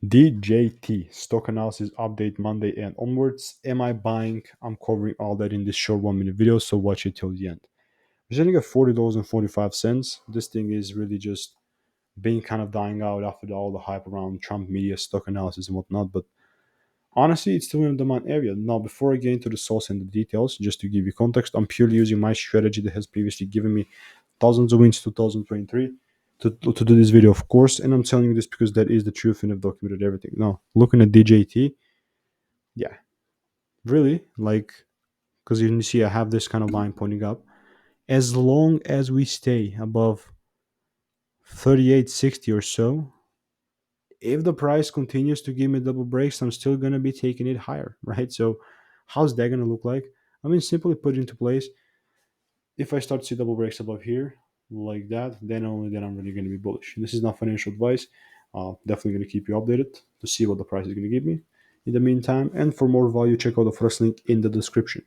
DJT Stock Analysis Update Monday and onwards. Am I buying? I'm covering all that in this short 1 minute video, so watch it till the end. We're sitting at $40.45. This thing is really just being kind of dying out after all the hype around Trump media, stock analysis, and whatnot. But honestly, it's still in the demand area. Now, before I get into the source and the details, just to give you context, I'm purely using my strategy that has previously given me thousands of wins 2023 to do this video, of course. And I'm telling you this because that is the truth and I've documented everything. Now, looking at DJT, yeah, really, like, because you can see I have this kind of line pointing up. As long as we stay above 38.60 or so, if the price continues to give me double breaks, I'm still going to be taking it higher, right? So, how's that going to look like? I mean, simply put it into place. If I start to see double breaks above here, like that, then only then I'm really going to be bullish. This is not financial advice. Definitely going to keep you updated to see what the price is going to give me in the meantime. And for more value, check out the first link in the description.